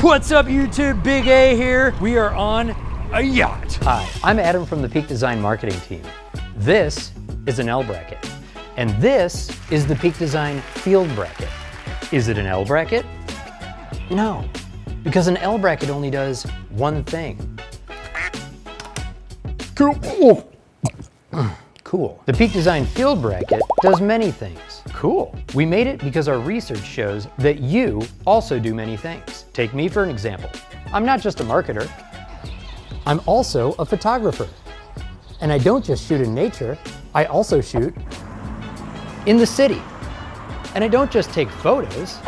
What's up YouTube, Big A here. We are on a yacht. Hi, I'm Adam from the Peak Design marketing team. This is an L bracket, and this is the Peak Design field bracket. Is it an L bracket? No, because an L bracket only does one thing. Cool. The Peak Design field bracket does many things. Cool. We made it because our research shows that you also do many things. Take me for an example. I'm not just a marketer, I'm also a photographer. And I don't just shoot in nature, I also shoot in the city. And I don't just take photos,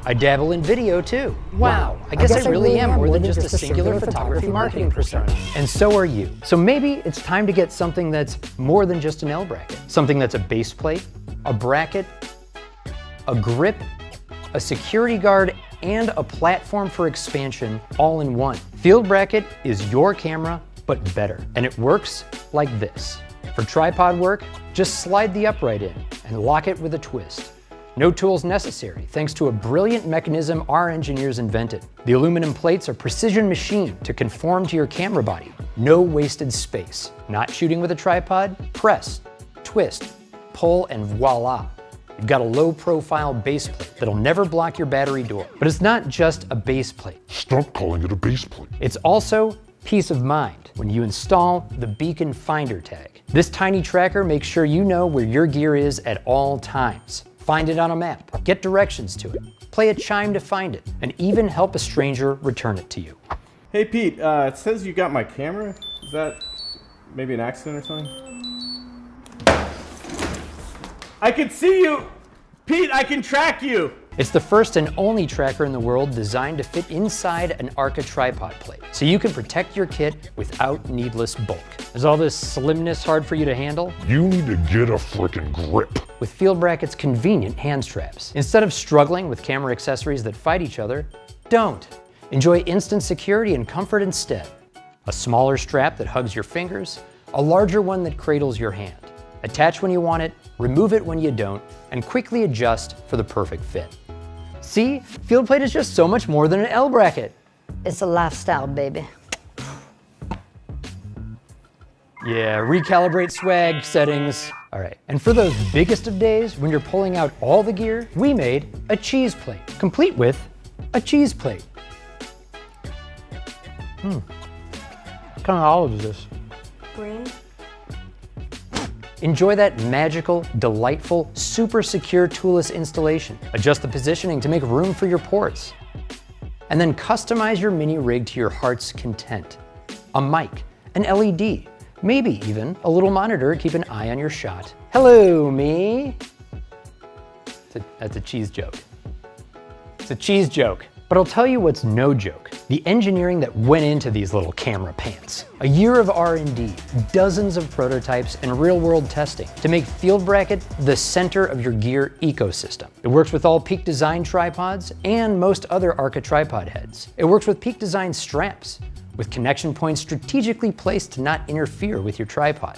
I dabble in video too. Wow, I guess I really am more than just a singular photography marketing persona. And so are you. So maybe it's time to get something that's more than just an L bracket. Something that's a base plate, a bracket, a grip, a security guard, and a platform for expansion all in one. Field bracket is your camera, but better. And it works like this. For tripod work, just slide the upright in and lock it with a twist. No tools necessary, thanks to a brilliant mechanism our engineers invented. The aluminum plates are precision machined to conform to your camera body. No wasted space. Not shooting with a tripod? Press, twist, pull, and voila. You've got a low-profile base plate that'll never block your battery door. But it's not just a base plate. Stop calling it a base plate. It's also peace of mind when you install the Beacon Finder tag. This tiny tracker makes sure you know where your gear is at all times. Find it on a map, get directions to it, play a chime to find it, and even help a stranger return it to you. Hey Pete, it says you got my camera. Is that maybe an accident or something? I can see you! Pete, I can track you! It's the first and only tracker in the world designed to fit inside an Arca tripod plate, so you can protect your kit without needless bulk. Is all this slimness hard for you to handle? You need to get a frickin' grip. With Field Bracket's convenient hand straps. Instead of struggling with camera accessories that fight each other, don't. Enjoy instant security and comfort instead. A smaller strap that hugs your fingers, a larger one that cradles your hand. Attach when you want it, remove it when you don't, and quickly adjust for the perfect fit. See, Field Plate is just so much more than an L bracket. It's a lifestyle, baby. Yeah, recalibrate swag settings. All right, and for those biggest of days when you're pulling out all the gear, we made a cheese plate, complete with a cheese plate. What kind of olive is this? Green. Enjoy that magical, delightful, super secure toolless installation. Adjust the positioning to make room for your ports. And then customize your mini rig to your heart's content. A mic, an LED, maybe even a little monitor to keep an eye on your shot. Hello, me. That's a cheese joke. It's a cheese joke. But I'll tell you what's no joke. The engineering that went into these little camera pants. A year of R&D, dozens of prototypes, and real-world testing to make Field Bracket the center of your gear ecosystem. It works with all Peak Design tripods and most other Arca tripod heads. It works with Peak Design straps, with connection points strategically placed to not interfere with your tripod.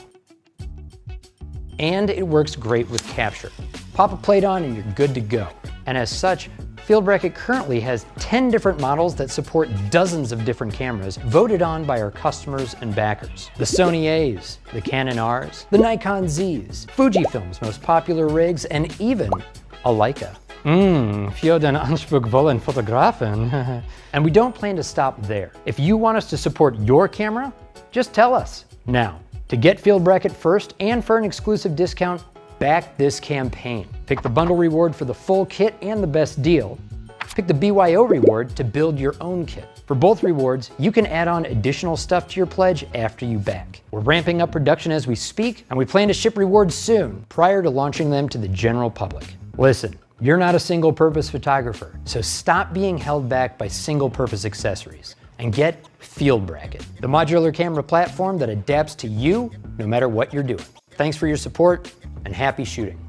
And it works great with capture. Pop a plate on and you're good to go. And as such, Field Bracket currently has 10 different models that support dozens of different cameras voted on by our customers and backers. The Sony A's, the Canon R's, the Nikon Z's, Fujifilm's most popular rigs, and even a Leica. Für den anspruchsvollen Fotografen. And we don't plan to stop there. If you want us to support your camera, just tell us. Now, to get Field Bracket first and for an exclusive discount, back this campaign. Pick the bundle reward for the full kit and the best deal. Pick the BYO reward to build your own kit. For both rewards, you can add on additional stuff to your pledge after you back. We're ramping up production as we speak, and we plan to ship rewards soon, prior to launching them to the general public. Listen, you're not a single-purpose photographer, so stop being held back by single-purpose accessories and get Field Bracket, the modular camera platform that adapts to you no matter what you're doing. Thanks for your support, and happy shooting.